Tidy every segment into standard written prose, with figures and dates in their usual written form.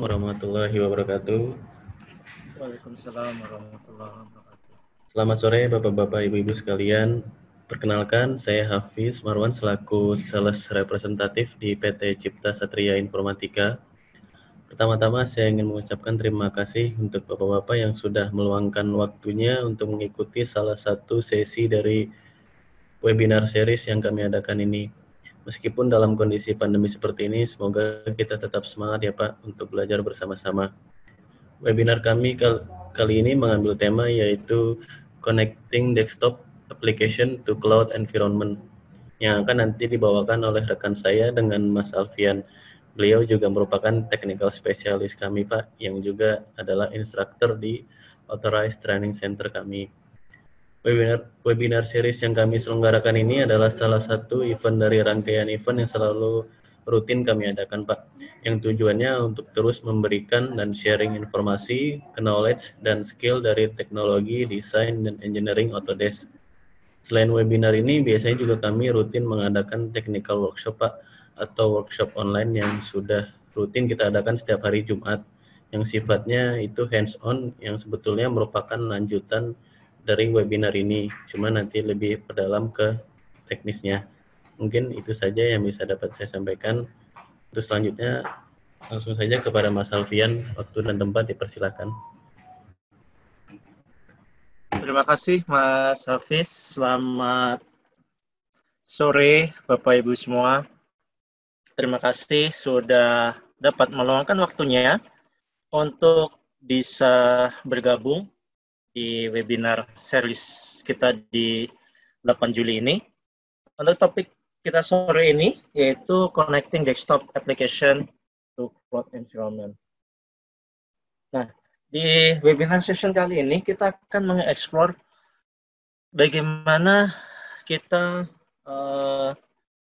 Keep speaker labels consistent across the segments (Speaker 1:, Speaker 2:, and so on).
Speaker 1: warahmatullahi wabarakatuh.
Speaker 2: Waalaikumsalam warahmatullahi wabarakatuh.
Speaker 1: Selamat sore Bapak-Bapak, Ibu-Ibu sekalian. Perkenalkan, saya Hafiz Marwan selaku Sales Representatif di PT Cipta Satria Informatika. Pertama-tama saya ingin mengucapkan terima kasih untuk Bapak-Bapak yang sudah meluangkan waktunya untuk mengikuti salah satu sesi dari webinar series yang kami adakan ini. Meskipun dalam kondisi pandemi seperti ini, semoga kita tetap semangat ya Pak untuk belajar bersama-sama. Webinar kami kali ini mengambil tema yaitu Connecting Desktop Application to Cloud Environment yang akan nanti dibawakan oleh rekan saya dengan Mas Alfian. Beliau juga merupakan technical specialist kami Pak, yang juga adalah instruktur di Authorized Training Center kami. Webinar series yang kami selenggarakan ini adalah salah satu event dari rangkaian event yang selalu rutin kami adakan Pak, yang tujuannya untuk terus memberikan dan sharing informasi, knowledge, dan skill dari teknologi, desain, dan engineering Autodesk. Selain webinar ini, biasanya juga kami rutin mengadakan technical workshop Pak, atau workshop online yang sudah rutin kita adakan setiap hari Jumat, yang sifatnya itu hands-on, yang sebetulnya merupakan lanjutan dari webinar ini, cuma nanti lebih perdalam ke teknisnya. Mungkin itu saja yang bisa dapat saya sampaikan. Terus selanjutnya langsung saja kepada Mas Alfian, waktu dan tempat dipersilakan.
Speaker 2: Terima kasih Mas Hafiz. Selamat sore Bapak Ibu semua. Terima kasih sudah dapat meluangkan waktunya untuk bisa bergabung di webinar series kita di 8 Juli ini. Untuk topik kita sore ini yaitu Connecting Desktop Application to Cloud Environment. Nah, di webinar session kali ini kita akan mengeksplor bagaimana kita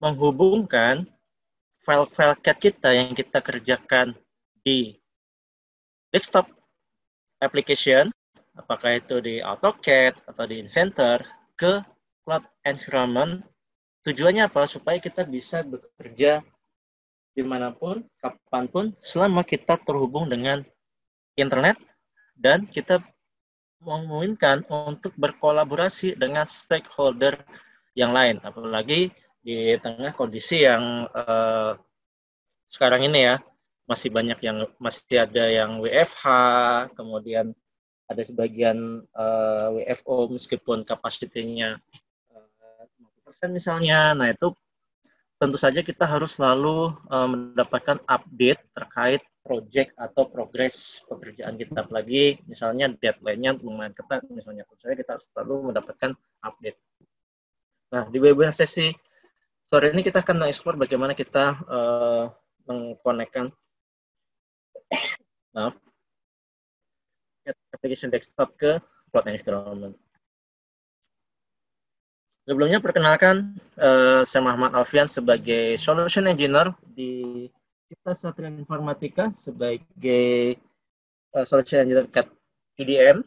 Speaker 2: menghubungkan file-file CAD kita yang kita kerjakan di desktop application, apakah itu di AutoCAD atau di Inventor, ke cloud environment. Tujuannya apa? Supaya kita bisa bekerja dimanapun, kapanpun, selama kita terhubung dengan internet dan kita memungkinkan untuk berkolaborasi dengan stakeholder yang lain, apalagi di tengah kondisi yang sekarang ini ya, masih ada yang WFH, kemudian ada sebagian WFO meskipun kapasitinya 50% misalnya. Nah, itu tentu saja kita harus selalu mendapatkan update terkait project atau progres pekerjaan kita, apalagi misalnya deadline-nya lumayan ketat misalnya, tentu saja kita harus selalu mendapatkan update. Nah, di webinar sesi sore ini kita akan mengeksplor bagaimana kita mengkonekkan application desktop ke cloud environment. Sebelumnya perkenalkan, saya Muhammad Alfian sebagai Solution Engineer di Cipta Satria Informatika sebagai Solution Engineer CAD PDM.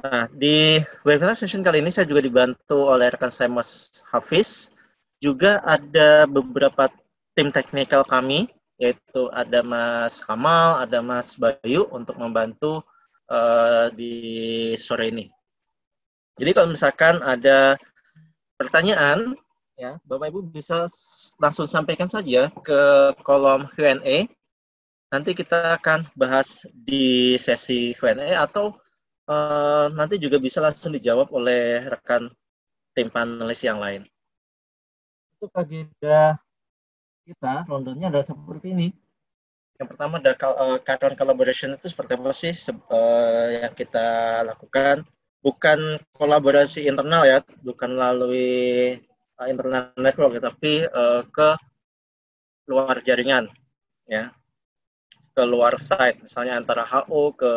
Speaker 2: Nah, di webinar session kali ini saya juga dibantu oleh rekan saya Mas Hafiz. Juga ada beberapa tim teknikal kami, yaitu ada Mas Kamal, ada Mas Bayu untuk membantu di sore ini. Jadi kalau misalkan ada pertanyaan, ya Bapak Ibu bisa langsung sampaikan saja ke kolom Q&A. Nanti kita akan bahas di sesi Q&A atau nanti juga bisa langsung dijawab oleh rekan tim panelis yang lain. Untuk agenda kita, rondenya adalah seperti ini. Yang pertama ada Card Collaboration itu seperti apa sih yang kita lakukan. Bukan kolaborasi internal ya, bukan melalui internet network, tapi ke luar jaringan, ya, ke luar site, misalnya antara HO ke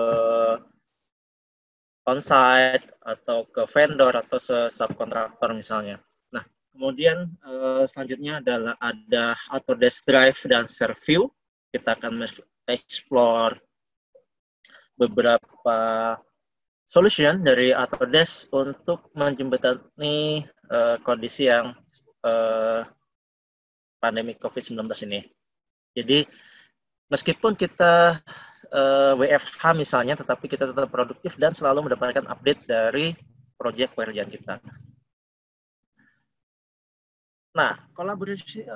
Speaker 2: on-site atau ke vendor atau subkontraktor misalnya. Nah, kemudian selanjutnya adalah ada Autodesk Drive dan ShareView. Kita akan explore beberapa solution dari Autodesk untuk menjembatani kondisi yang pandemi COVID-19 ini. Jadi Meskipun kita WFH misalnya, tetapi kita tetap produktif dan selalu mendapatkan update dari proyek pekerjaan kita. Nah, kolaborasi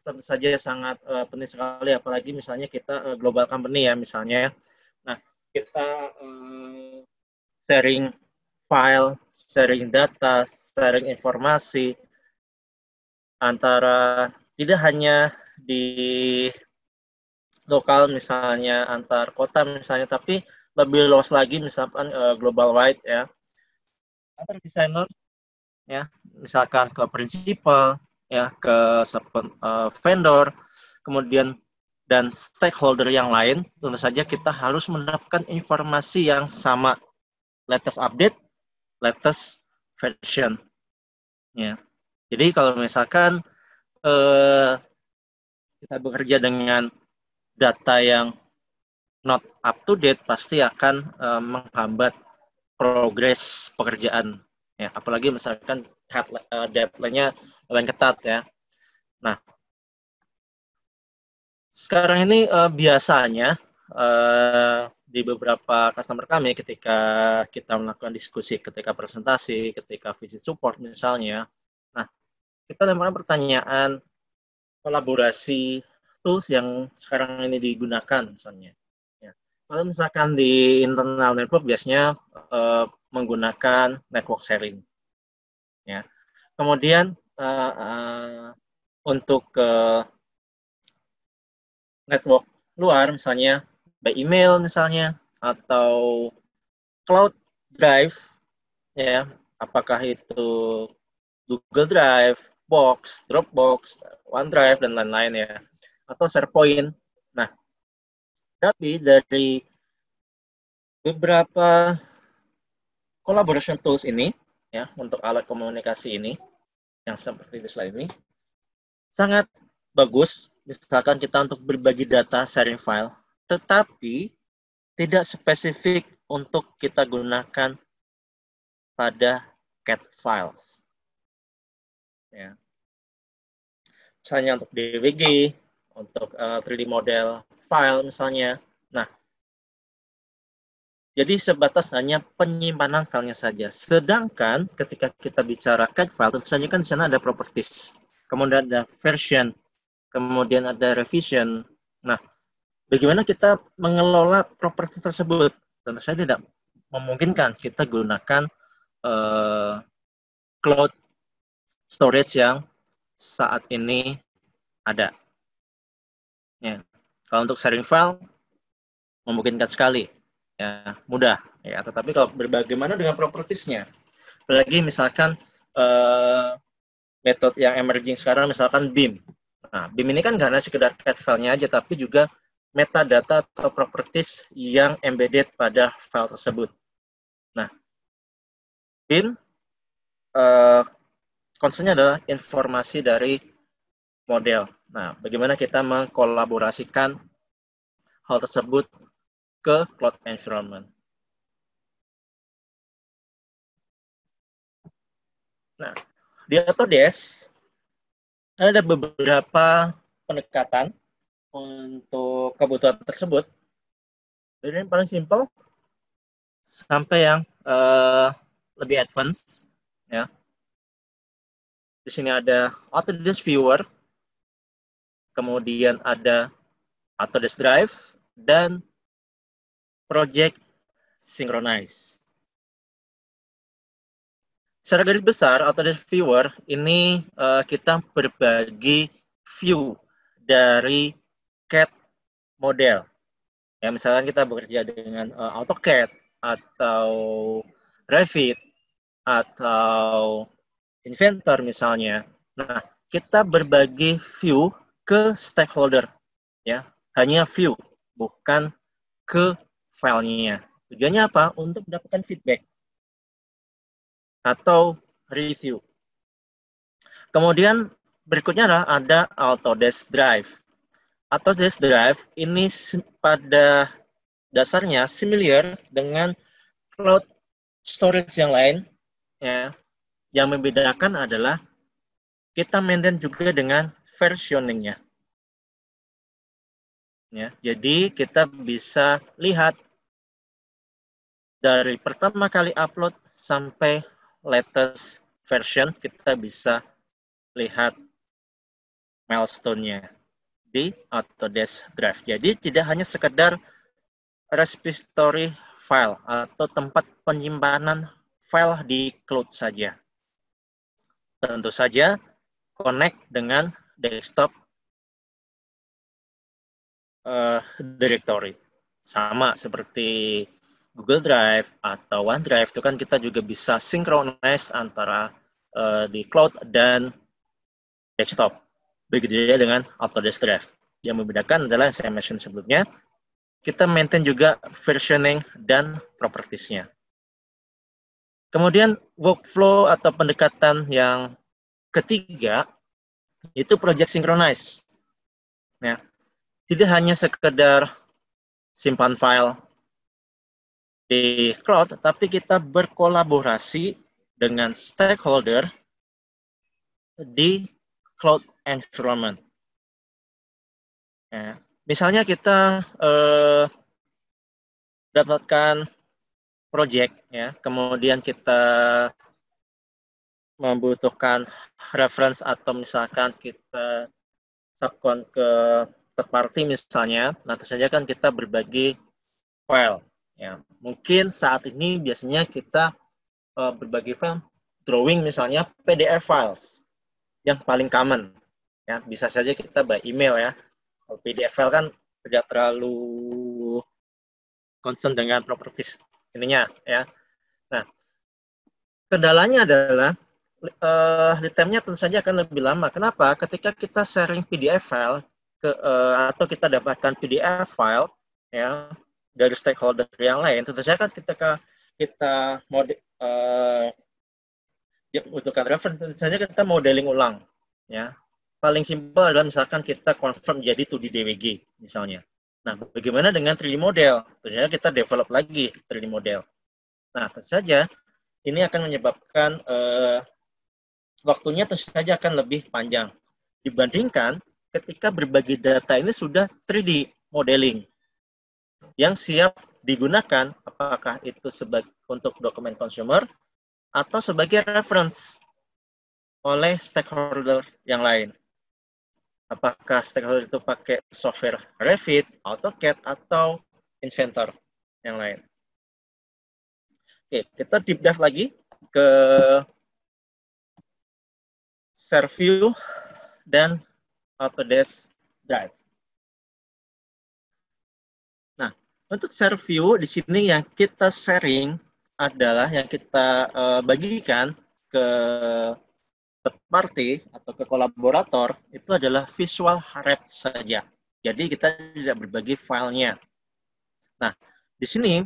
Speaker 2: tentu saja sangat penting sekali, apalagi misalnya kita global company ya misalnya. Nah, kita sharing file, sharing data, sharing informasi antara tidak hanya di lokal misalnya antar kota misalnya, tapi lebih luas lagi misalkan global wide ya, antar desainer ya, misalkan ke prinsipal ya, ke vendor, kemudian dan stakeholder yang lain. Tentu saja kita harus mendapatkan informasi yang sama, latest update, latest version ya. Jadi kalau misalkan kita bekerja dengan data yang not up to date, pasti akan menghambat progres pekerjaan ya, apalagi misalkan deadline-nya lumayan ketat ya. Nah, sekarang ini biasanya di beberapa customer kami ketika kita melakukan diskusi, ketika presentasi, ketika visit support misalnya, nah kita lempar pertanyaan kolaborasi tools yang sekarang ini digunakan misalnya. Ya. Kalau misalkan di internal network biasanya menggunakan network sharing. Ya. Kemudian untuk network luar misalnya by email misalnya atau cloud drive ya, apakah itu Google Drive, Box, Dropbox, OneDrive dan lain-lain ya, atau SharePoint. Nah, tapi dari beberapa collaboration tools ini ya, untuk alat komunikasi ini yang seperti di slide ini sangat bagus misalkan kita untuk berbagi data sharing file, tetapi tidak spesifik untuk kita gunakan pada CAD files. Ya. Misalnya untuk DWG, untuk 3D model file misalnya. Nah, jadi sebatas hanya penyimpanan filenya saja. Sedangkan ketika kita bicara CAD file, tentu saja kan di sana ada properties, kemudian ada version, kemudian ada revision. Nah, bagaimana kita mengelola properti tersebut? Tentu saja tidak memungkinkan kita gunakan cloud storage yang saat ini ada. Ya. Kalau untuk sharing file, memungkinkan sekali, ya mudah. Ya, tetapi kalau bagaimana dengan propertiesnya? Apalagi misalkan metode yang emerging sekarang, misalkan BIM. Nah, BIM ini kan nggak hanya sekedar CAD file-nya aja, tapi juga metadata atau properties yang embedded pada file tersebut. Nah, BIM concernnya adalah informasi dari model. Nah, bagaimana kita mengkolaborasikan hal tersebut ke cloud environment. Nah, di Autodesk ada beberapa pendekatan untuk kebutuhan tersebut. Dari yang paling simpel sampai yang lebih advance, ya. Di sini ada Autodesk Viewer, kemudian ada Autodesk Drive dan Project Synchronize. Secara garis besar, Autodesk Viewer ini kita berbagi view dari CAD model. Ya, misalkan kita bekerja dengan AutoCAD atau Revit atau Inventor misalnya. Nah, kita berbagi view ke stakeholder, ya, hanya view, bukan ke filenya. Tujuannya apa? Untuk mendapatkan feedback atau review. Kemudian berikutnya adalah ada Autodesk Drive. Autodesk Drive ini pada dasarnya similar dengan cloud storage yang lain, ya. Yang membedakan adalah kita maintain juga dengan versioning-nya. Ya, jadi kita bisa lihat dari pertama kali upload sampai latest version, kita bisa lihat milestone-nya di Autodesk Drive. Jadi tidak hanya sekedar repository file atau tempat penyimpanan file di cloud saja. Tentu saja connect dengan desktop directory. Sama seperti Google Drive atau OneDrive, itu kan kita juga bisa synchronize antara di cloud dan desktop. Begitu juga dengan Autodesk Drive. Yang membedakan adalah yang saya mention sebelumnya, kita maintain juga versioning dan properties-nya. Kemudian workflow atau pendekatan yang ketiga itu project synchronize. Ya. Tidak hanya sekedar simpan file di cloud, tapi kita berkolaborasi dengan stakeholder di cloud environment. Ya. Misalnya kita dapatkan project, ya, kemudian kita membutuhkan reference atau misalkan kita subcon ke third party misalnya, nah tentu saja kan kita berbagi file. Ya, mungkin saat ini biasanya kita berbagi file drawing misalnya PDF files yang paling common. Ya, bisa saja kita by email ya. Kalau PDF file kan tidak terlalu concern dengan properties ininya ya. Nah, kendalanya adalah lead time-nya tentu saja akan lebih lama. Kenapa? Ketika kita sharing PDF file atau kita dapatkan PDF file ya dari stakeholder yang lain, tentu saja kan ketika kita mau membutuhkan reference, tentu saja kita modeling ulang ya. Paling simpel adalah misalkan kita confirm jadi 2D DWG misalnya. Nah, bagaimana dengan 3D model? Tentunya kita develop lagi 3D model. Nah, tentu saja ini akan menyebabkan waktunya tentu saja akan lebih panjang dibandingkan ketika berbagi data ini sudah 3D modeling yang siap digunakan, apakah itu sebagai untuk dokumen consumer atau sebagai reference oleh stakeholder yang lain. Apakah stakeholder itu pakai software Revit, AutoCAD, atau Inventor yang lain. Oke, kita deep dive lagi ke ShareView dan Autodesk Drive. Nah, untuk ShareView di sini yang kita sharing adalah yang kita bagikan ke third party atau ke kolaborator itu adalah visual rep saja. Jadi kita tidak berbagi filenya. Nah, di sini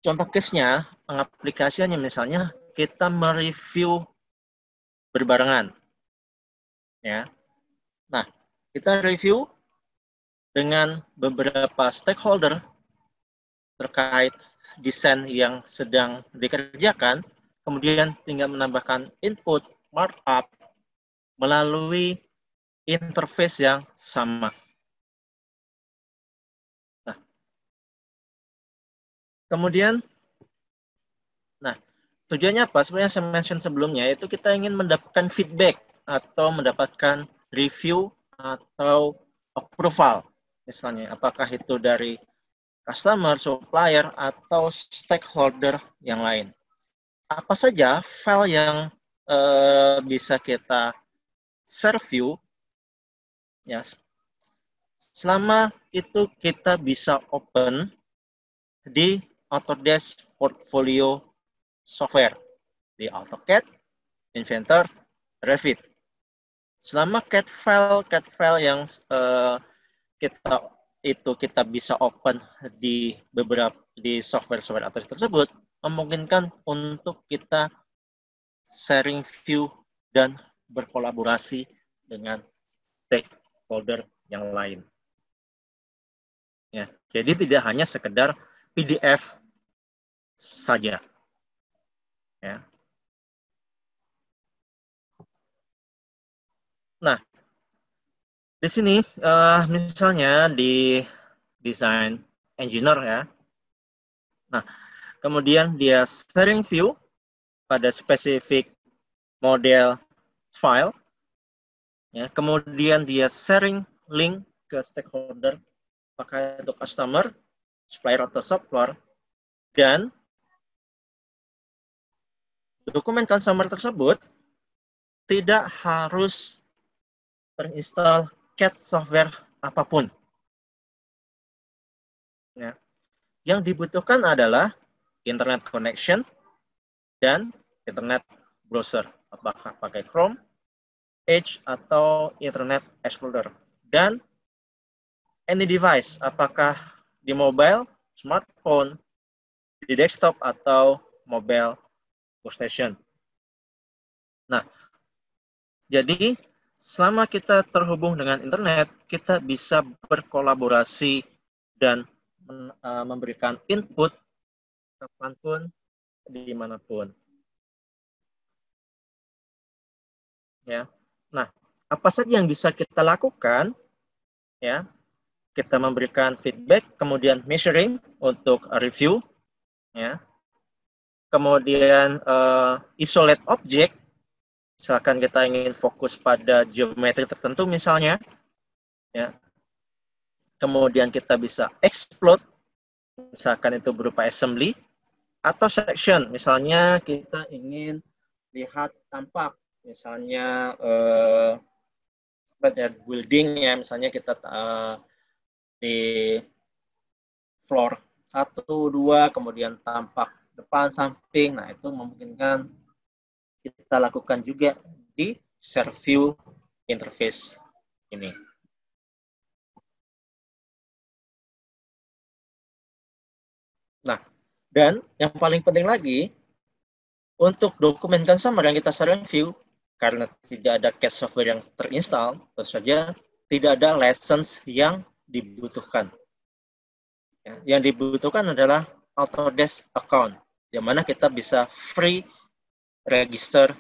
Speaker 2: contoh case-nya, pengaplikasiannya misalnya kita mereview berbarengan. Ya. Nah, kita review dengan beberapa stakeholder terkait desain yang sedang dikerjakan, kemudian tinggal menambahkan input, markup, melalui interface yang sama. Nah, kemudian, tujuannya apa? Sebenarnya saya mention sebelumnya, itu kita ingin mendapatkan feedback atau mendapatkan review atau approval. Misalnya, apakah itu dari customer, supplier, atau stakeholder yang lain. Apa saja file yang bisa kita share view, ya, selama itu kita bisa open di Autodesk Portfolio Software, di AutoCAD, Inventor, Revit. Selama CAD file yang kita bisa open di beberapa di software Autodesk tersebut, memungkinkan untuk kita sharing view dan berkolaborasi dengan stakeholder yang lain. Ya, jadi tidak hanya sekedar PDF saja. Ya. Nah, Di sini misalnya di design engineer ya. Nah, kemudian dia sharing view pada spesifik model file. Ya, kemudian dia sharing link ke stakeholder, apakah itu customer, supplier atau software, dan dokumen consumer tersebut tidak harus terinstall CAD software apapun. Ya. Yang dibutuhkan adalah internet connection dan internet browser, apakah pakai Chrome, Edge, atau Internet Explorer. Dan any device, apakah di mobile, smartphone, di desktop, atau mobile workstation. Nah, jadi selama kita terhubung dengan internet, kita bisa berkolaborasi dan memberikan input kapanpun, dimanapun. Ya. Nah, apa saja yang bisa kita lakukan? Ya, kita memberikan feedback, kemudian measuring untuk review, ya. Kemudian isolate object, misalkan kita ingin fokus pada geometri tertentu misalnya, ya. Kemudian kita bisa explode, misalkan itu berupa assembly, atau section, misalnya kita ingin lihat tampak, misalnya building ya, misalnya kita di floor 1, 2, kemudian tampak depan, samping. Nah, itu memungkinkan kita lakukan juga di share view interface ini. Nah, dan yang paling penting lagi, untuk dokumen consumer yang kita share view, karena tidak ada CAD software yang terinstall, tentu saja tidak ada license yang dibutuhkan. Yang dibutuhkan adalah Autodesk account, yang mana kita bisa free register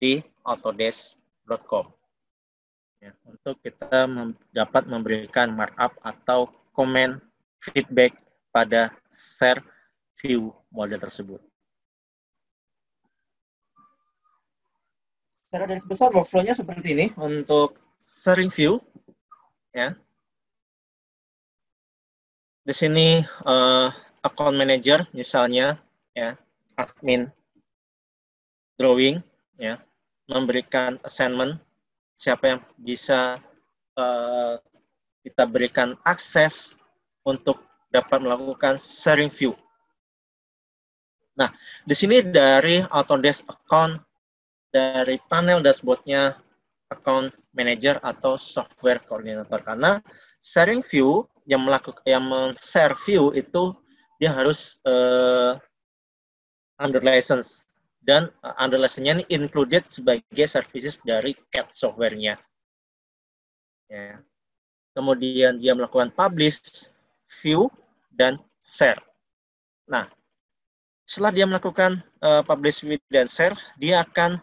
Speaker 2: di autodesk.com. Ya, untuk kita dapat memberikan markup atau komen feedback pada share view model tersebut. Secara garis besar workflow-nya seperti ini untuk sharing view. Ya. Di sini account manager misalnya, ya, admin drawing, ya, memberikan assignment siapa yang bisa kita berikan akses untuk dapat melakukan sharing view. Nah, di sini dari Autodesk account, dari panel dashboard-nya account manager atau software coordinator, karena sharing view yang men-share view itu dia harus under license, dan under license-nya ini included sebagai services dari CAD software-nya. Ya. Kemudian dia melakukan publish, view, dan share. Nah, setelah dia melakukan publish, view, dan share, dia akan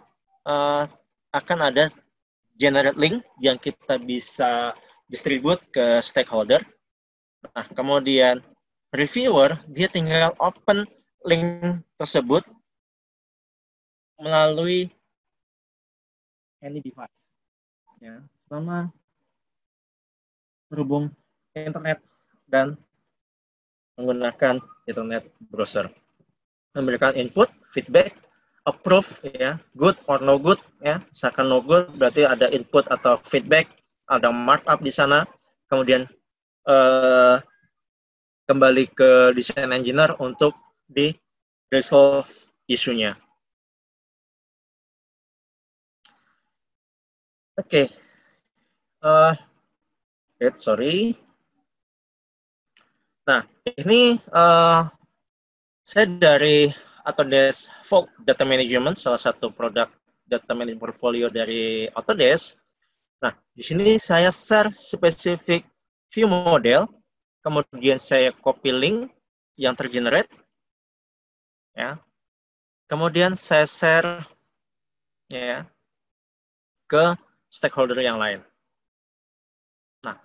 Speaker 2: ada generate link yang kita bisa distribute ke stakeholder. Nah, kemudian reviewer, dia tinggal open link tersebut melalui any device. Ya, selama berhubung internet dan menggunakan internet browser. Memberikan input, feedback, approve, ya, good or no good, ya. Misalkan no good berarti ada input atau feedback, ada markup di sana. Kemudian kembali ke design engineer untuk di resolve isunya. Oke. Sorry. Nah, ini saya dari Autodesk Vault Data Management, salah satu produk data management portfolio dari Autodesk. Nah, di sini saya share spesifik view model, kemudian saya copy link yang tergenerate, ya. Kemudian saya share, ya, ke stakeholder yang lain. Nah,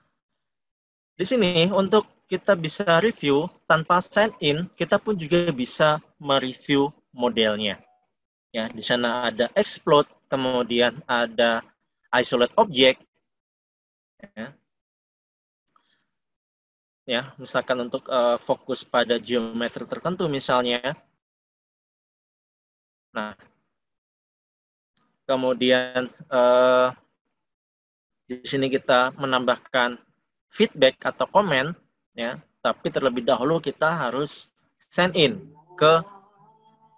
Speaker 2: di sini untuk kita bisa review tanpa sign in, kita pun juga bisa mereview modelnya. Ya, di sana ada explode, kemudian ada isolate object. Ya, misalkan untuk fokus pada geometri tertentu misalnya. Nah, kemudian di sini kita menambahkan feedback atau komen, ya. Tapi terlebih dahulu kita harus sign in ke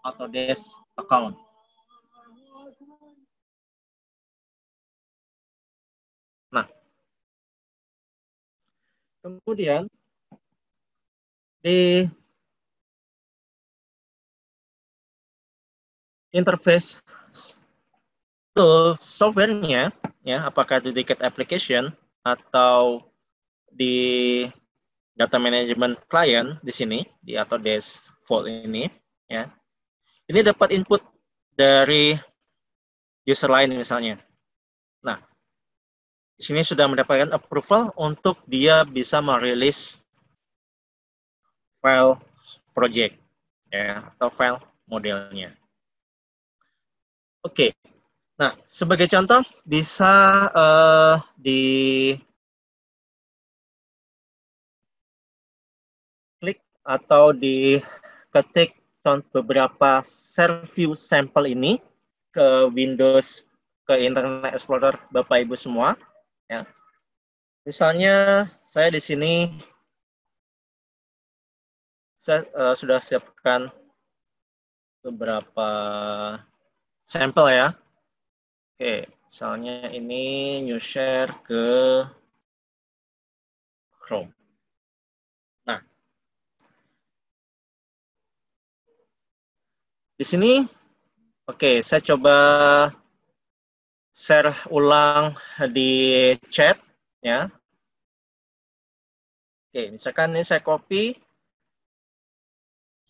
Speaker 2: Autodesk account. Nah, kemudian di interface tool software-nya, ya, apakah itu di CAD application atau di data management client di sini di Autodesk Vault ini, ya. Ini dapat input dari user lain misalnya. Nah, di sini sudah mendapatkan approval untuk dia bisa merilis file project, ya, atau file modelnya. Oke, nah sebagai contoh bisa di klik atau diketik beberapa share view sampel ini ke Windows, ke Internet Explorer Bapak Ibu semua, ya. Misalnya saya di sini saya sudah siapkan beberapa sampel, ya. Oke, misalnya ini new share ke Chrome. Nah, di sini, oke, saya coba share ulang di chat, ya. Oke, misalkan ini saya copy,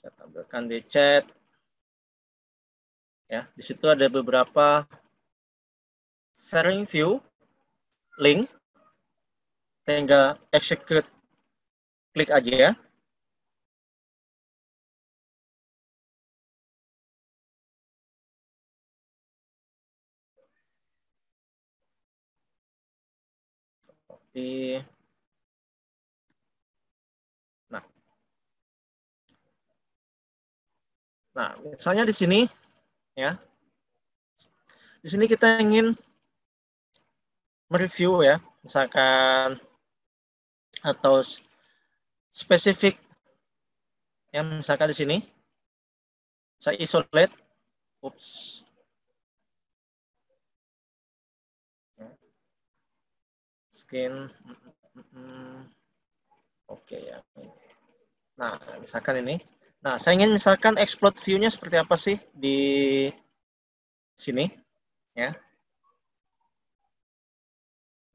Speaker 2: saya tampilkan di chat, ya. Di situ ada beberapa sharing view link, sehingga execute, klik aja, ya. Nah, misalnya di sini, ya, di sini kita ingin mereview, ya, misalkan atau spesifik, ya, misalkan di sini saya isolate, skin, oke, ya. Nah, misalkan ini. Nah, saya ingin misalkan explode view-nya seperti apa sih di sini, ya.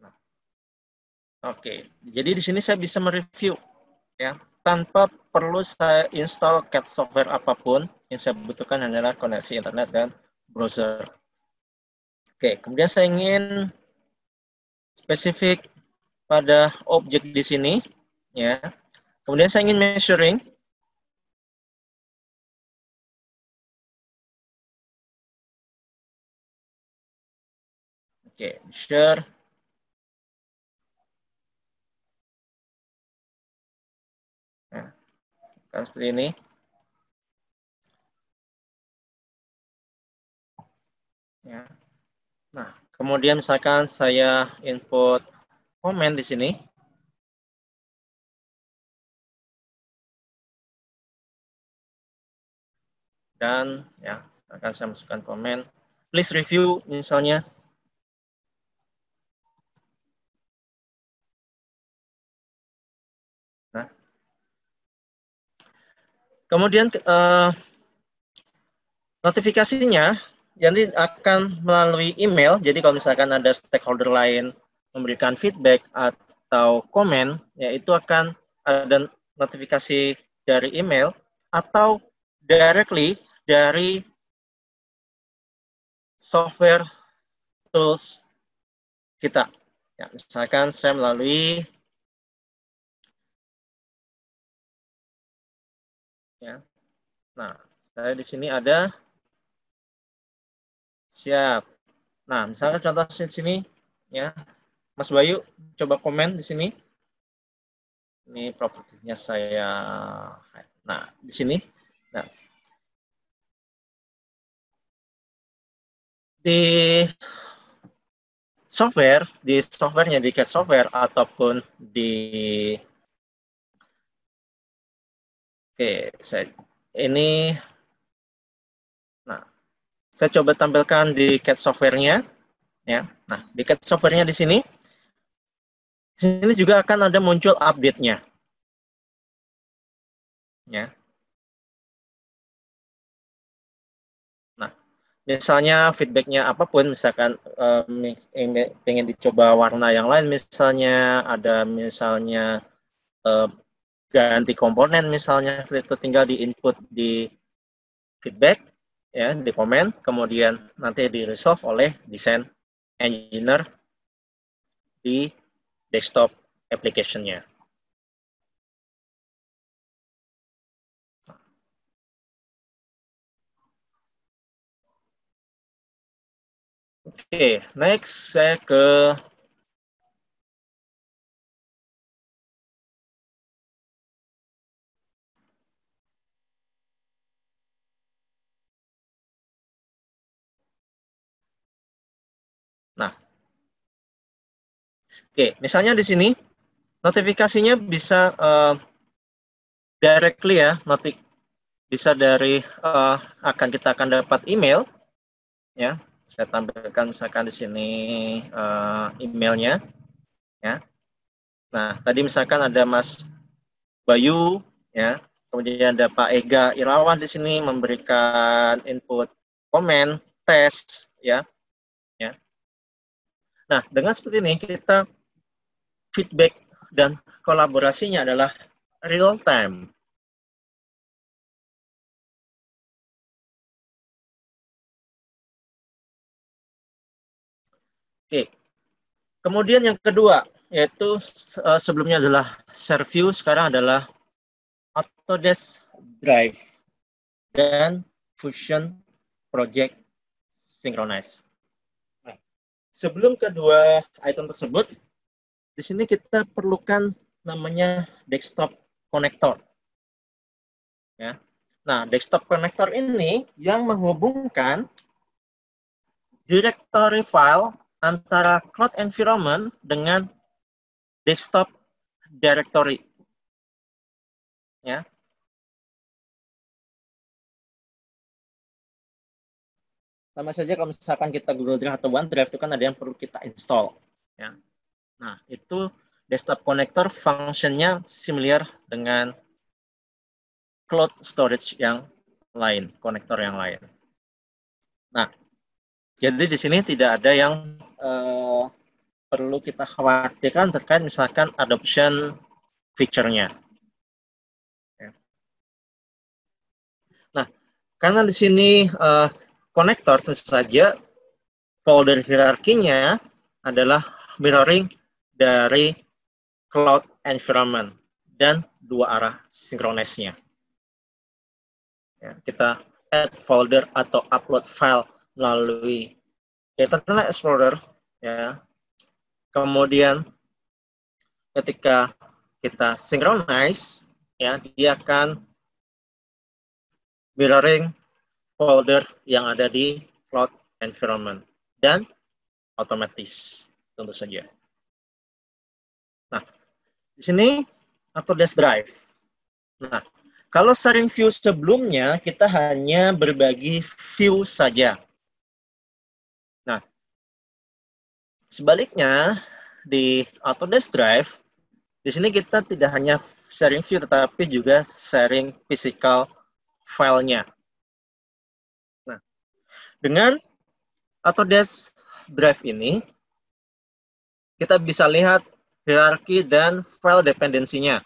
Speaker 2: Nah, oke, jadi di sini saya bisa mereview, ya, tanpa perlu saya install CAD software apapun. Yang saya butuhkan adalah koneksi internet dan browser. Oke, kemudian saya ingin spesifik pada objek di sini, ya. Kemudian saya ingin measuring. Oke, share. Nah, kan seperti ini. Ya. Nah, kemudian misalkan saya input komen di sini. Dan, ya, akan saya masukkan komen. Please review misalnya. Nah, kemudian notifikasinya jadi akan melalui email. Jadi kalau misalkan ada stakeholder lain memberikan feedback atau komen, ya itu akan ada notifikasi dari email atau directly dari software tools kita. Ya, misalkan saya melalui ya. Nah, saya di sini ada siap. Nah, misalkan contoh di sini ya. Mas Bayu coba komen di sini. Ini propertinya saya. Nah, di sini. Nah, di softwarenya di CAT software ataupun di ini. Nah, saya coba tampilkan di CAT softwarenya ya. Nah, di CAT softwarenya di sini juga akan ada muncul update-nya. Ya. Nah, misalnya feedback-nya apapun, misalkan pengen dicoba warna yang lain, misalnya ada misalnya ganti komponen, misalnya itu tinggal di input di feedback, ya, di komen, kemudian nanti di resolve oleh design engineer di desktop application-nya. Oke, next saya ke misalnya di sini notifikasinya bisa directly ya, bisa dari kita akan dapat email ya. Saya tampilkan misalkan di sini emailnya ya. Nah, tadi misalkan ada Mas Bayu ya, kemudian ada Pak Ega Irawan di sini memberikan input komen tes ya. Nah, dengan seperti ini kita feedback dan kolaborasinya adalah real time. Oke. Kemudian yang kedua yaitu sebelumnya adalah share view, sekarang adalah Autodesk Drive dan Fusion Project Synchronize. Nah, sebelum kedua item tersebut, di sini kita perlukan namanya desktop connector. Ya. Nah, desktop connector ini yang menghubungkan directory file antara cloud environment dengan desktop directory. Ya. Sama saja kalau misalkan kita Google Drive atau OneDrive itu kan ada yang perlu kita install. Ya. Nah, itu desktop connector fungsinya similar dengan cloud storage yang lain, konektor yang lain. Nah, jadi di sini tidak ada yang perlu kita khawatirkan terkait misalkan adoption feature-nya. Nah, karena di sini konektor tentu saja folder hierarkinya adalah mirroring dari cloud environment dan dua arah synchronize-nya. Ya, kita add folder atau upload file melalui Internet Explorer, ya. Kemudian ketika kita synchronize, ya, dia akan mirroring folder yang ada di cloud environment dan otomatis tentu saja. Nah, di sini Autodesk Drive. Nah, kalau sharing view sebelumnya kita hanya berbagi view saja. Nah, sebaliknya di Autodesk Drive di sini kita tidak hanya sharing view tetapi juga sharing physical filenya. Nah, dengan Autodesk Drive ini kita bisa lihat hierarki dan file dependensinya.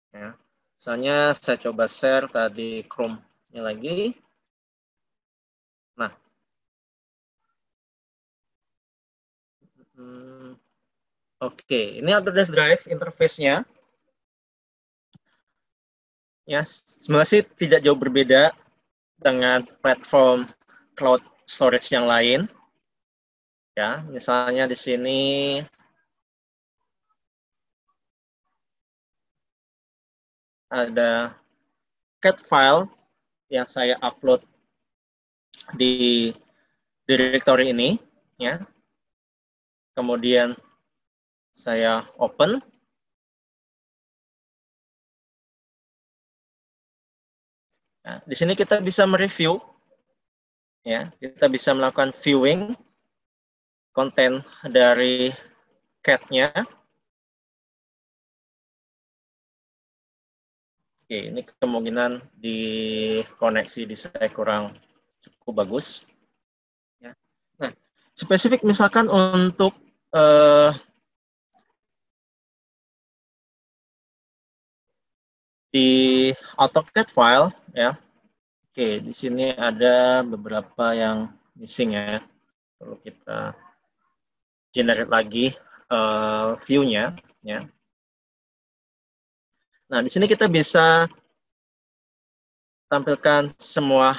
Speaker 2: Ya. Misalnya saya coba share tadi Chrome-nya lagi. Nah, Oke, ini Autodesk Drive interface-nya. Ya, sebenarnya sih tidak jauh berbeda dengan platform cloud storage yang lain. Ya, misalnya di sini ada CAD file yang saya upload di directory ini, ya. Kemudian saya open. Nah, di sini kita bisa mereview, ya. Kita bisa melakukan viewing konten dari CAD-nya. Oke, ini kemungkinan di koneksi di saya kurang cukup bagus. Ya. Nah, spesifik misalkan untuk di AutoCAD file, ya. Oke, di sini ada beberapa yang missing ya. Perlu kita generate lagi view-nya, ya. Nah, di sini kita bisa tampilkan semua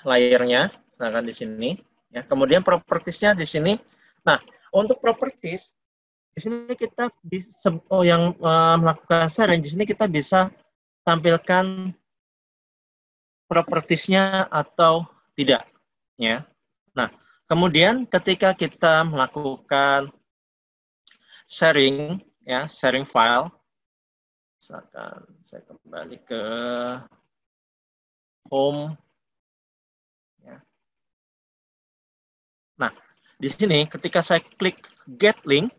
Speaker 2: layernya, misalkan di sini. Ya. Kemudian properties-nya di sini. Nah, untuk properties, di sini kita bisa, yang melakukan sharing, di sini kita bisa tampilkan properties-nya atau tidak. Ya. Nah, kemudian ketika kita melakukan sharing, ya, sharing file, misalkan saya kembali ke home. Ya. Nah, di sini ketika saya klik get link,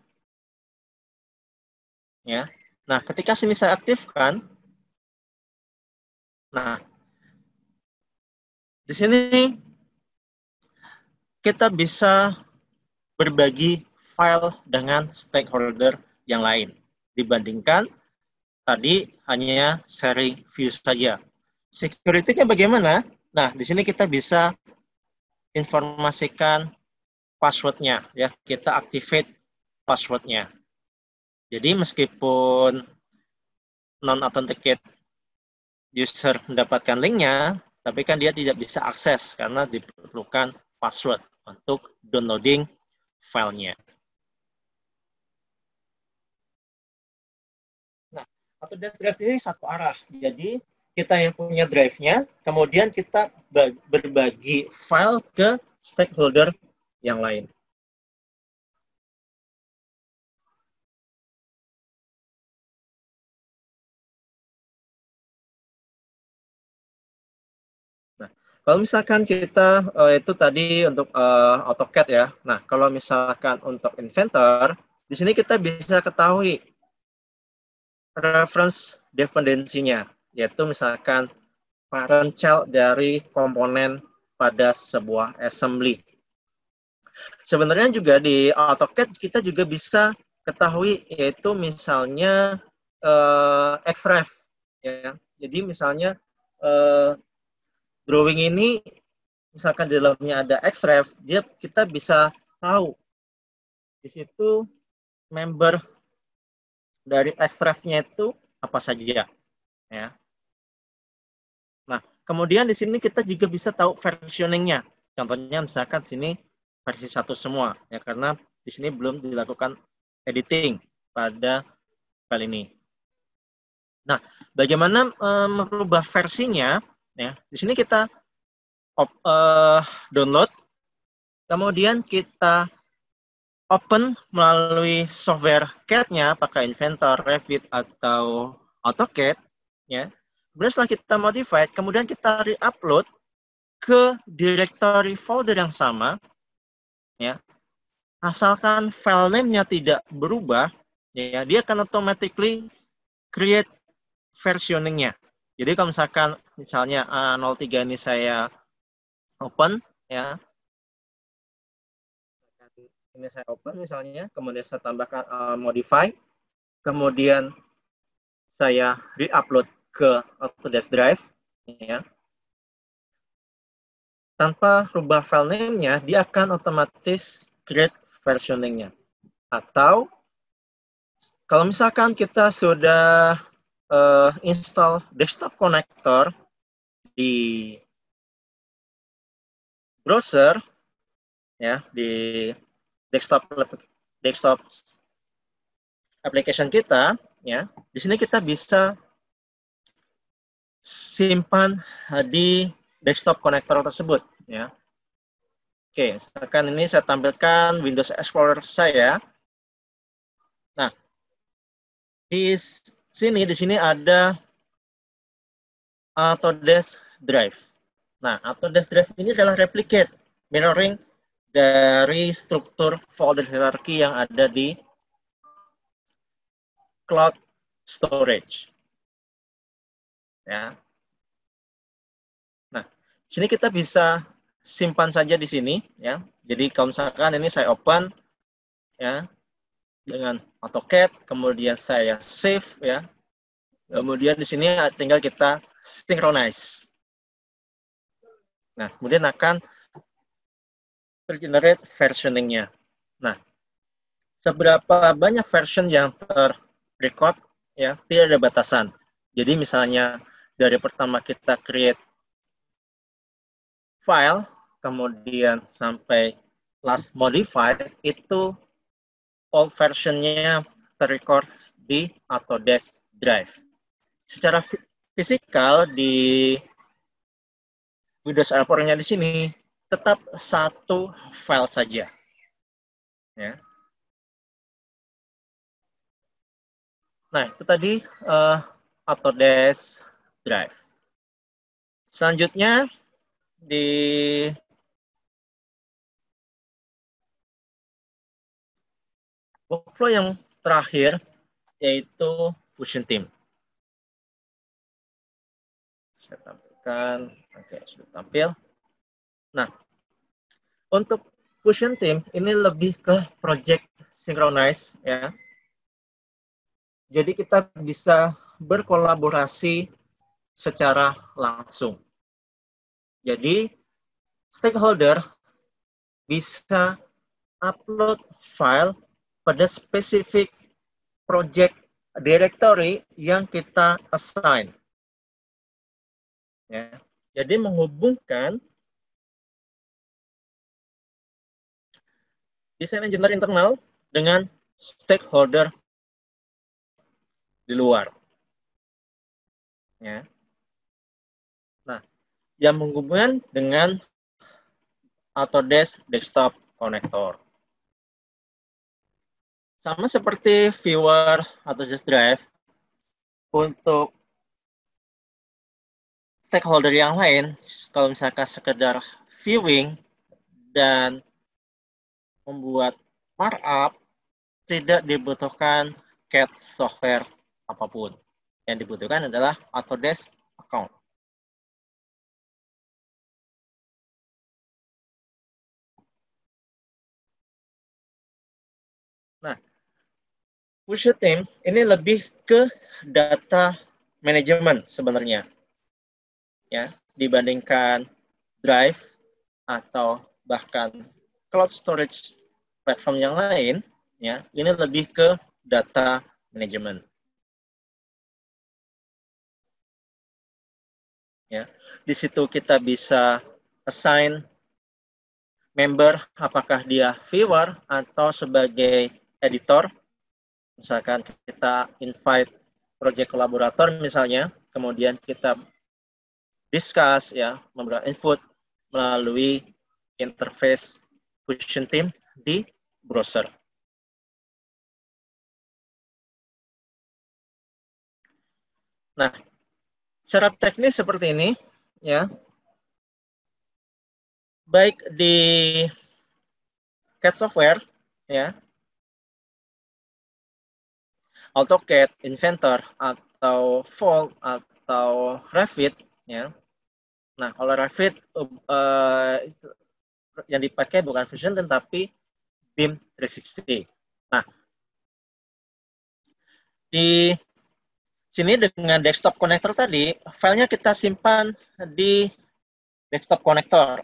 Speaker 2: ya. Nah, ketika sini saya aktifkan, nah, di sini kita bisa berbagi file dengan stakeholder yang lain dibandingkan tadi hanya sharing view saja. Security-nya bagaimana? Nah, di sini kita bisa informasikan password-nya, ya. Kita activate password-nya. Jadi meskipun non-authenticate user mendapatkan link-nya, tapi kan dia tidak bisa akses karena diperlukan password untuk downloading filenya. Nah, Autodesk Drive ini satu arah. Jadi kita yang punya drive-nya, kemudian kita berbagi file ke stakeholder yang lain. Nah, kalau misalkan kita itu tadi untuk AutoCAD ya. Nah, kalau misalkan untuk Inventor, di sini kita bisa ketahui reference dependensinya, yaitu misalkan parent child dari komponen pada sebuah assembly. Sebenarnya juga di AutoCAD kita juga bisa ketahui, yaitu misalnya XREF, ya. Jadi misalnya drawing ini misalkan di dalamnya ada XREF, kita bisa tahu di situ member dari XREF-nya itu apa saja, ya. Nah, kemudian di sini kita juga bisa tahu versioning-nya. Contohnya misalkan sini versi 1 semua, ya, karena di sini belum dilakukan editing pada kali ini. Nah, bagaimana merubah versinya? Ya, di sini kita download, kemudian kita open melalui software CAD-nya, pakai Inventor, Revit, atau AutoCAD. Ya. Kemudian setelah kita modify, kemudian kita re-upload ke directory folder yang sama. Ya. Asalkan file name-nya tidak berubah, ya, dia akan automatically create versioning-nya. Jadi kalau misalnya A03 ini saya open, ya, ini saya open misalnya, kemudian saya tambahkan modify, kemudian saya re-upload ke Autodesk Drive, ya. Tanpa rubah file name-nya, dia akan otomatis create versioning-nya. Atau kalau misalkan kita sudah install desktop connector di browser, ya, di desktop application kita, ya, di sini kita bisa simpan di desktop connector tersebut, ya. Oke, misalkan ini saya tampilkan Windows Explorer saya. Nah, di sini ada Autodesk Drive. Nah, Autodesk Drive ini adalah replicate, mirroring dari struktur folder hierarchy yang ada di cloud storage. Ya. Nah, sini kita bisa simpan saja di sini, ya. Jadi kalau misalkan ini saya open, ya, dengan AutoCAD, kemudian saya save, ya. Kemudian di sini tinggal kita synchronize. Nah, kemudian akan tergenerate versioning-nya. Nah, seberapa banyak version yang terrecord, ya, tidak ada batasan. Jadi misalnya dari pertama kita create file, kemudian sampai last modified, itu all versionnya terrecord di Autodesk Drive. Secara fisikal di Windows Explorer-nya di sini tetap satu file saja. Ya. Nah, itu tadi Autodesk Drive. Selanjutnya di workflow yang terakhir yaitu Fusion Team. Saya tampilkan, oke, sudah tampil. Nah, untuk Fusion Team ini lebih ke project synchronize, ya. Jadi kita bisa berkolaborasi secara langsung. Jadi stakeholder bisa upload file pada spesifik project directory yang kita assign. Ya. Jadi menghubungkan desain engineer internal dengan stakeholder di luar. Ya. Nah, yang menghubungkan dengan Autodesk Desktop Connector. Sama seperti viewer Autodesk Drive, untuk stakeholder yang lain, kalau misalkan sekedar viewing dan membuat markup, tidak dibutuhkan CAD software apapun. Yang dibutuhkan adalah Autodesk account. Nah, Fusion Team ini lebih ke data management sebenarnya, ya, dibandingkan Drive atau bahkan cloud storage platform yang lain, ya, ini lebih ke data management. Ya, di situ kita bisa assign member, apakah dia viewer atau sebagai editor. Misalkan kita invite project kolaborator misalnya, kemudian kita discuss, ya, memberikan input melalui interface Fusion Team di browser. Nah, secara teknis seperti ini, ya. Baik di CAD software, ya, AutoCAD, Inventor, atau Vault, atau Revit, ya. Nah, kalau Revit yang dipakai bukan Fusion tapi BIM 360. Nah, di sini dengan desktop connector tadi, filenya kita simpan di desktop connector,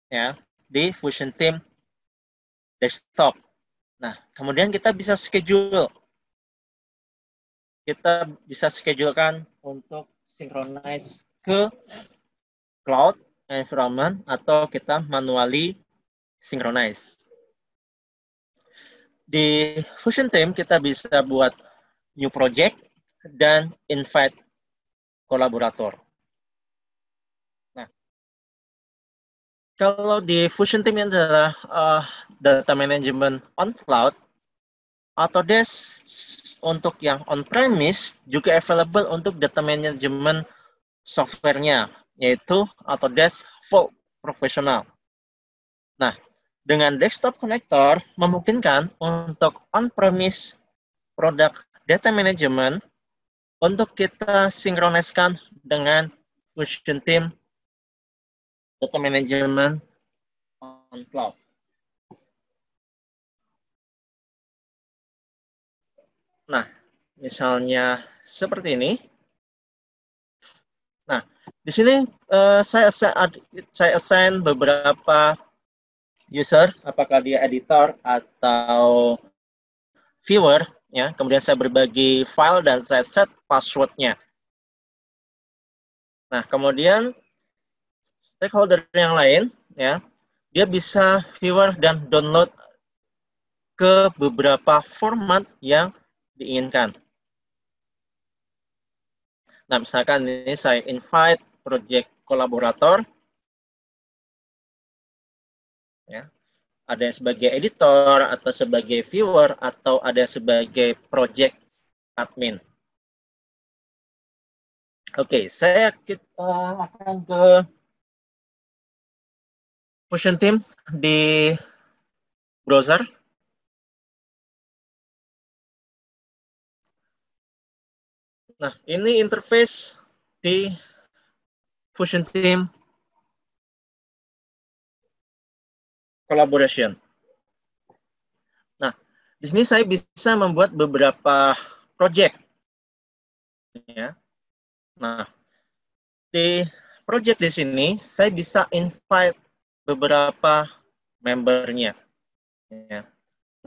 Speaker 2: ya, di Fusion Team desktop. Nah, kemudian kita bisa schedule. Kita bisa schedulekan untuk synchronize ke cloud environment atau kita manually synchronize. Di Fusion Team kita bisa buat new project dan invite kolaborator. Nah, kalau di Fusion Team ini adalah data management on cloud, Autodesk untuk yang on-premise juga available untuk data management software-nya, yaitu Autodesk Vault Professional. Nah, dengan desktop connector memungkinkan untuk on-premise produk data management untuk kita sinkroniskan dengan Fusion Team data management on cloud. Nah, misalnya seperti ini. Nah, di sini saya assign beberapa user, apakah dia editor atau viewer, ya. Kemudian saya berbagi file dan saya set passwordnya. Nah, kemudian stakeholder yang lain, ya, dia bisa viewer dan download ke beberapa format yang diinginkan. Nah, misalkan ini saya invite project kolaborator, ya, ada yang sebagai editor atau sebagai viewer atau ada sebagai project admin. Oke, saya akan ke Fusion Team di browser. Nah, ini interface di Fusion Team Collaboration. Nah, di sini saya bisa membuat beberapa project. Ya. Nah, di project di sini saya bisa invite beberapa membernya. Ya.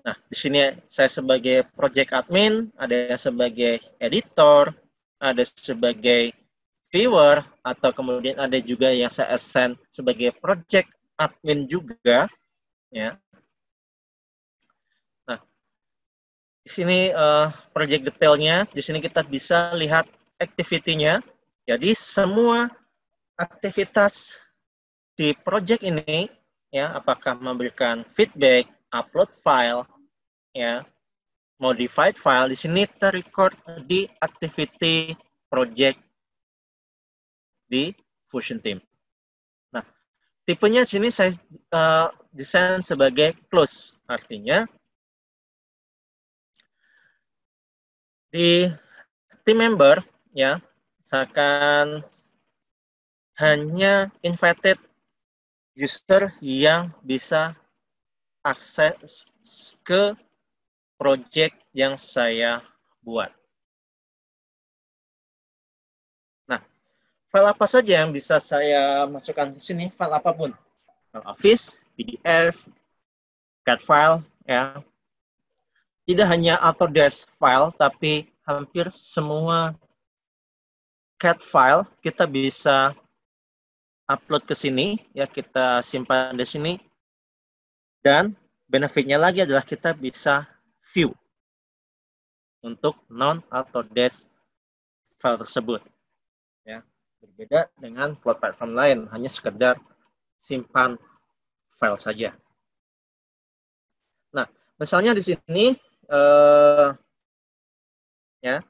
Speaker 2: Nah, di sini saya sebagai project admin, ada yang sebagai editor, ada sebagai viewer, atau kemudian ada juga yang saya assign sebagai project admin juga, ya. Nah, di sini project detailnya, di sini kita bisa lihat activity-nya. Jadi semua aktivitas di project ini, ya, apakah memberikan feedback, upload file, ya, modified file, di sini terrecord di activity project di Fusion Team. Nah, tipenya di sini saya desain sebagai close, artinya di team member, ya, misalkan hanya invited user yang bisa akses ke project yang saya buat. Nah, file apa saja yang bisa saya masukkan ke sini? File apapun. File Office, PDF, CAD file, ya. Tidak hanya Autodesk file, tapi hampir semua CAD file kita bisa upload ke sini, ya, kita simpan di sini. Dan benefitnya lagi adalah kita bisa view untuk non-Autodesk file tersebut. Ya, berbeda dengan cloud platform lain, hanya sekedar simpan file saja. Nah, misalnya di sini, ya.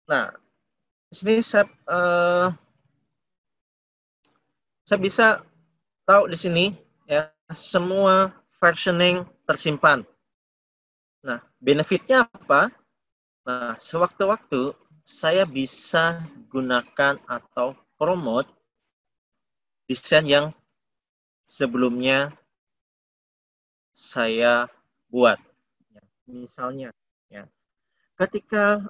Speaker 2: Nah, di sini saya bisa tahu di sini, ya, semua versioning tersimpan. Nah, benefitnya apa? Nah, sewaktu-waktu saya bisa gunakan atau promote desain yang sebelumnya saya buat. Misalnya, ya, ketika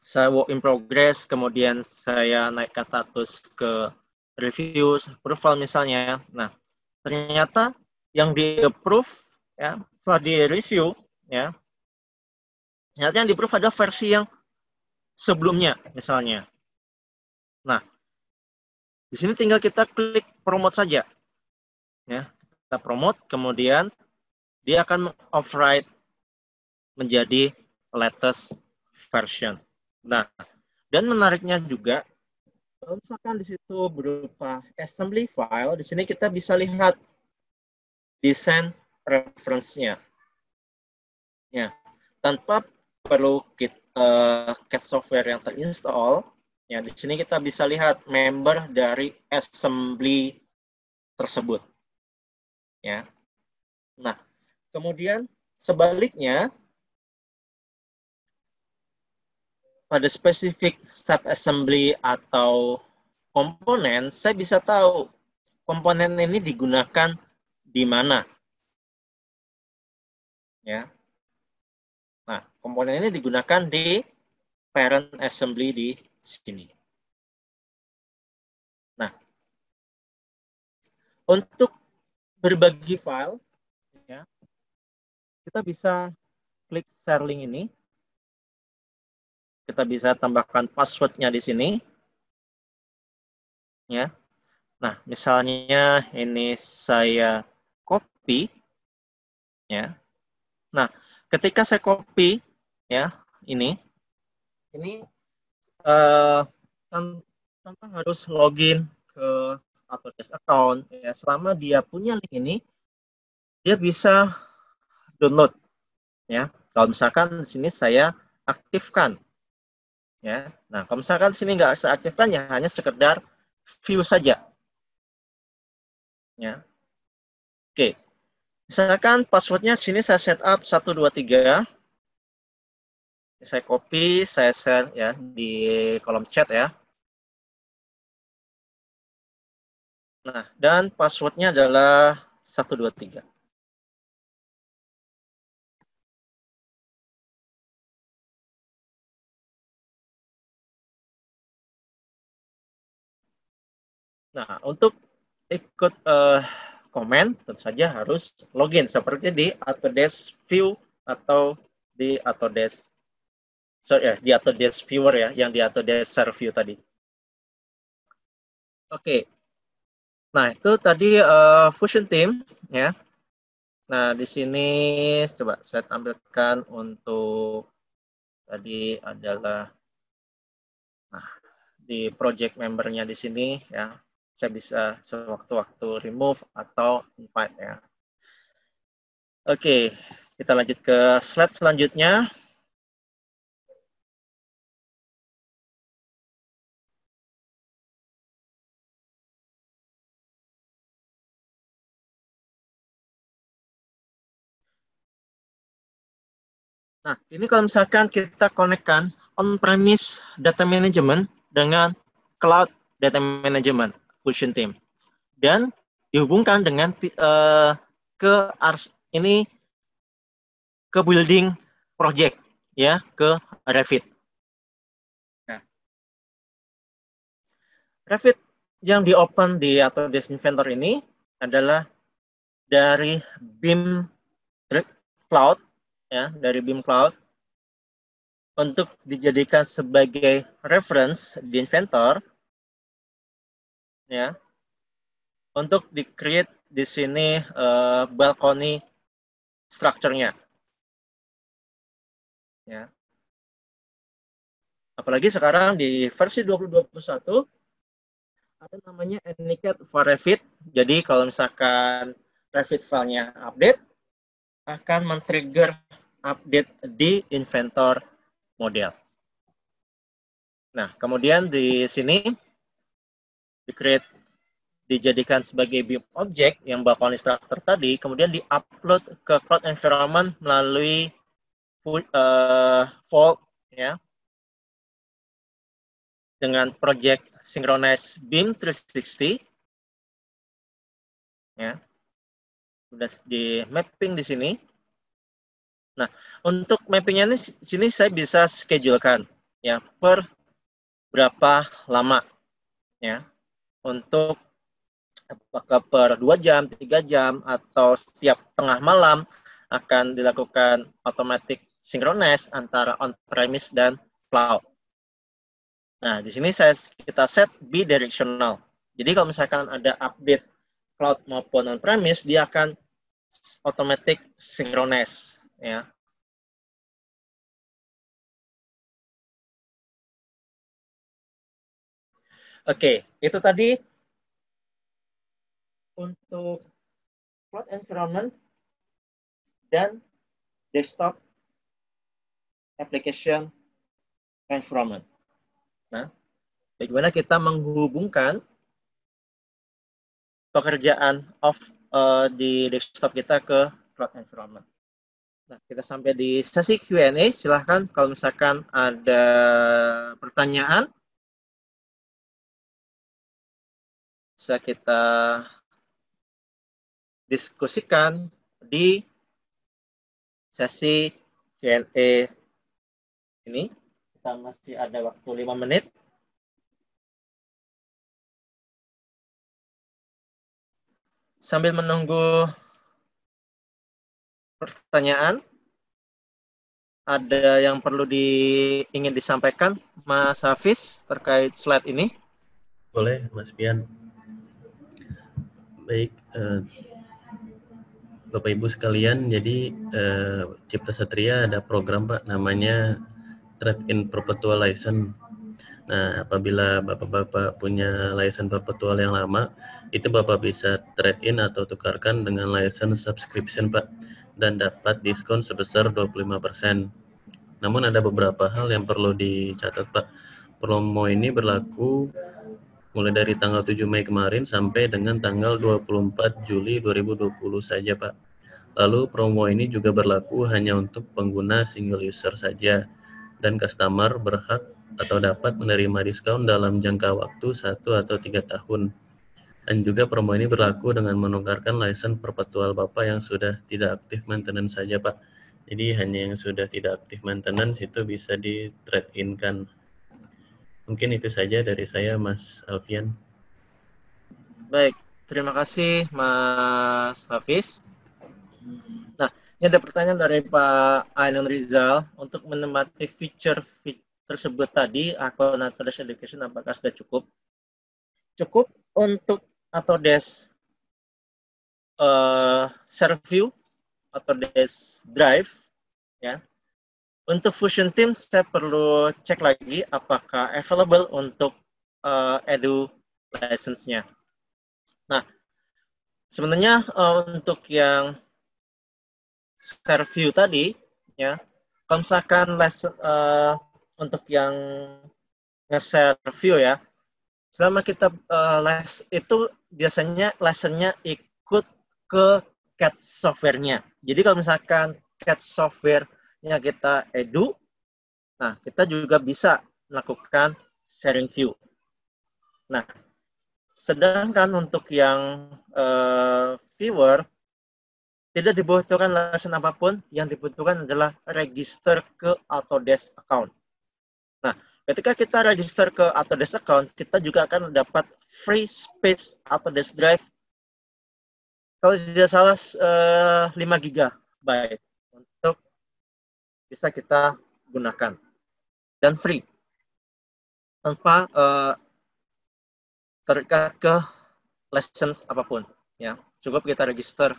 Speaker 2: saya work in progress, kemudian saya naikkan status ke review, approval misalnya. Nah, ternyata yang di-approve, ya, setelah di-review, ya, ternyata yang di-approve ada versi yang sebelumnya, misalnya. Nah, di sini tinggal kita klik promote saja. Ya, kita promote, kemudian dia akan override menjadi latest version. Nah, dan menariknya juga, kalau misalkan di situ berupa assembly file, di sini kita bisa lihat desain reference-nya. Ya, tanpa perlu CAD software yang terinstall, ya di sini kita bisa lihat member dari assembly tersebut. Ya. Nah, kemudian sebaliknya pada spesifik step assembly atau komponen, saya bisa tahu komponen ini digunakan di mana. Ya. Nah, komponen ini digunakan di parent assembly di sini. Nah, untuk berbagi file, ya, kita bisa klik share link ini. Kita bisa tambahkan passwordnya di sini. Ya. Nah, misalnya ini saya copy, ya. Nah, ketika saya copy, ya, ini tanpa harus login ke Autodesk account, ya. Selama dia punya link ini, dia bisa download, ya. Kalau misalkan di sini saya aktifkan, ya. Nah, kalau misalkan di sini nggak saya aktifkan, ya hanya sekedar view saja, ya. Oke. Misalkan passwordnya sini saya setup 123. Saya copy, saya share ya di kolom chat ya. Nah, dan passwordnya adalah 123. Nah, untuk ikut komen, tentu saja harus login seperti di Autodesk View atau di Autodesk, di Autodesk Viewer ya, yang di Autodesk Share View tadi. Oke. Nah, itu tadi Fusion Team ya. Nah, di sini coba saya tampilkan untuk tadi adalah di project membernya di sini ya. Saya bisa sewaktu-waktu remove atau invite ya. Oke, kita lanjut ke slide selanjutnya. Nah, ini kalau misalkan kita konekkan on-premise data management dengan cloud data management Fusion Team dan dihubungkan dengan ini ke building project ya, ke Revit. Nah, Revit yang di-open di Autodesk Inventor ini adalah dari BIM Cloud ya, dari BIM Cloud untuk dijadikan sebagai reference di Inventor ya, untuk di-create di sini balcony structure-nya. Ya. Apalagi sekarang di versi 2021 ada namanya Anycad for Revit. Jadi kalau misalkan Revit file-nya update, akan men-trigger update di Inventor model. Nah, kemudian di sini di-create, dijadikan sebagai BIM object yang balcony structure tadi, kemudian di-upload ke cloud environment melalui Vault ya, dengan project Synchronize BIM 360 ya. Sudah di mapping di sini. Nah, untuk mappingnya ini sini saya bisa schedulekan ya per berapa lama ya untuk apakah per 2 jam, 3 jam, atau setiap tengah malam akan dilakukan automatic synchronize antara on-premise dan cloud. Nah, di sini kita set bidirectional. Jadi kalau misalkan ada update cloud maupun on-premise, dia akan automatic synchronize, ya. Oke, itu tadi untuk cloud environment dan desktop application environment. Nah, bagaimana kita menghubungkan pekerjaan di desktop kita ke cloud environment. Nah, kita sampai di sesi Q&A. Silahkan kalau misalkan ada pertanyaan, bisa kita diskusikan di sesi Q&A ini. Kita masih ada waktu 5 menit. Sambil menunggu pertanyaan, ada yang perlu ingin disampaikan, Mas Hafiz, terkait slide ini?
Speaker 1: Boleh, Mas Pian. Baik, Bapak Ibu sekalian, jadi Cipta Satria ada program Pak, namanya Trade-in Perpetual License. Nah, apabila Bapak-Bapak punya license perpetual yang lama, itu Bapak bisa trade-in atau tukarkan dengan license subscription Pak, dan dapat diskon sebesar 25%. Namun ada beberapa hal yang perlu dicatat Pak. Promo ini berlaku mulai dari tanggal 7 Mei kemarin sampai dengan tanggal 24 Juli 2020 saja Pak. Lalu promo ini juga berlaku hanya untuk pengguna single user saja, dan customer berhak atau dapat menerima diskon dalam jangka waktu 1 atau 3 tahun. Dan juga promo ini berlaku dengan menukarkan license perpetual Bapak yang sudah tidak aktif maintenance saja Pak. Jadi hanya yang sudah tidak aktif maintenance itu bisa di trade-in kan. Mungkin itu saja dari saya, Mas Alfian.
Speaker 2: Baik, terima kasih Mas Hafiz. Nah, ini ada pertanyaan dari Pak Ainun Rizal. Untuk menikmati fitur tersebut tadi, akun Autodesk Education apakah sudah cukup? Cukup untuk Autodesk Servview, Autodesk Drive, ya. Untuk Fusion Team, saya perlu cek lagi apakah available untuk edu license-nya. Nah, sebenarnya untuk yang Servview tadi, ya, kalau misalkan untuk yang nge-Servview ya, selama kita les itu biasanya lesson-nya ikut ke CAD software-nya. Jadi kalau misalkan CAD software-nya kita edu, nah kita juga bisa melakukan sharing view. Nah, sedangkan untuk yang viewer, tidak dibutuhkan lesson apapun, yang dibutuhkan adalah register ke Autodesk account. Nah, ketika kita register ke Autodesk account, kita juga akan dapat free space Autodesk Drive. Kalau tidak salah 5 GB untuk bisa kita gunakan. Dan free. Tanpa terikat ke license apapun. Ya, cukup kita register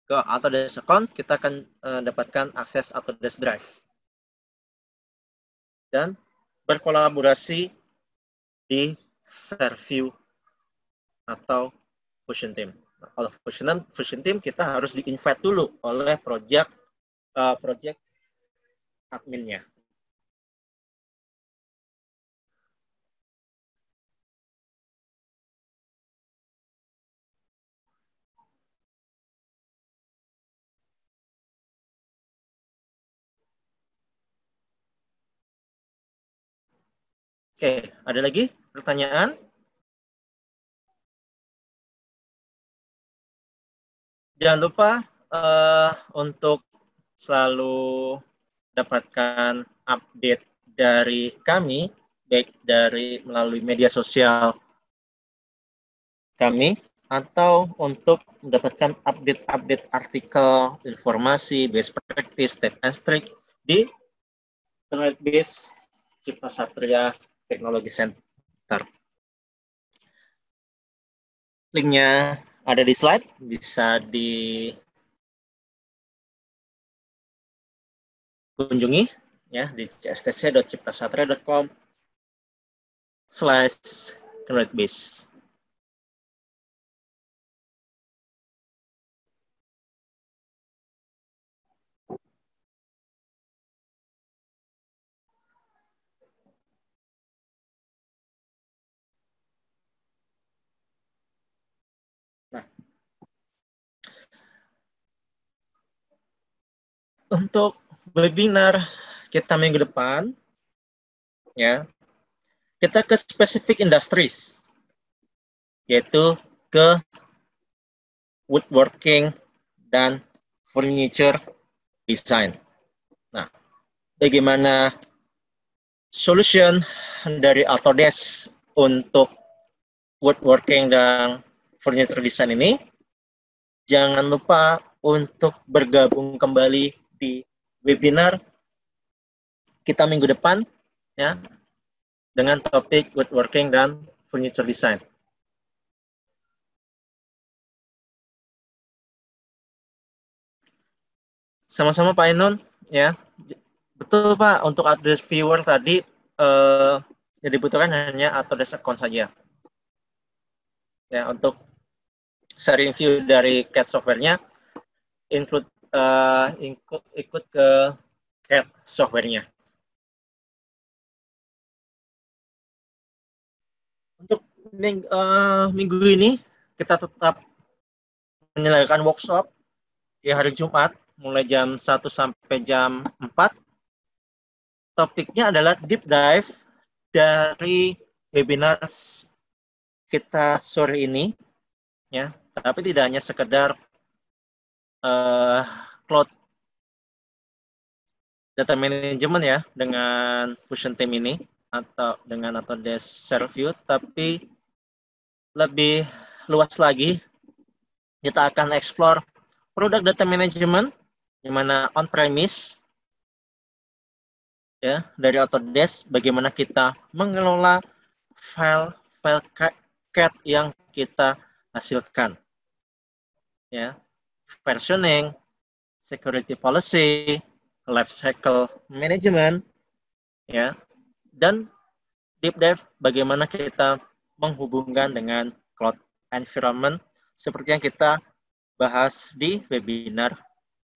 Speaker 2: ke Autodesk account, kita akan dapatkan akses Autodesk Drive. Dan berkolaborasi di Servview atau Fusion Team. Nah, kalau Fusion Team kita harus di-invite dulu oleh project adminnya. Oke, ada lagi pertanyaan? Jangan lupa untuk selalu dapatkan update dari kami, baik melalui media sosial kami, atau untuk mendapatkan update-update artikel, informasi, best practice, tips and tricks di Teknologi Base Cipta Satria Teknologi Center. Linknya ada di slide, bisa dikunjungi ya di cstc.ciptasatria.com/technologybase. Nah, untuk webinar kita minggu depan, ya, kita ke spesifik industries, yaitu ke woodworking dan furniture design. Nah, bagaimana solution dari Autodesk untuk woodworking dan furniture design ini? Jangan lupa untuk bergabung kembali di webinar kita minggu depan ya dengan topik woodworking dan furniture design. Sama-sama Pak Ainun ya. Betul Pak, untuk Autodesk viewer tadi yang dibutuhkan hanya Autodesk account saja. Ya, untuk sharing view dari CAD software-nya ikut ke CAD software-nya. Untuk minggu ini kita tetap menyelenggarakan workshop di hari Jumat mulai jam 1 sampai jam 4. Topiknya adalah deep dive dari webinar kita sore ini ya, tapi tidak hanya sekedar cloud data management ya dengan Fusion Team ini atau dengan Autodesk ShareView, tapi lebih luas lagi kita akan explore produk data management di mana on-premise ya dari Autodesk, bagaimana kita mengelola file CAD yang kita hasilkan ya, versioning, security policy, life cycle management ya, dan deep dive bagaimana kita menghubungkan dengan cloud environment seperti yang kita bahas di webinar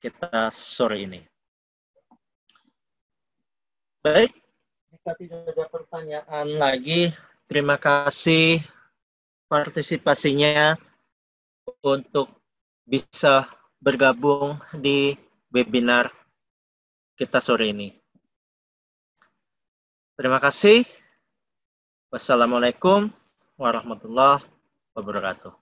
Speaker 2: kita sore ini. Baik, jika tidak ada pertanyaan lagi, terima kasih partisipasinya untuk bisa bergabung di webinar kita sore ini. Terima kasih. Wassalamualaikum warahmatullahi wabarakatuh.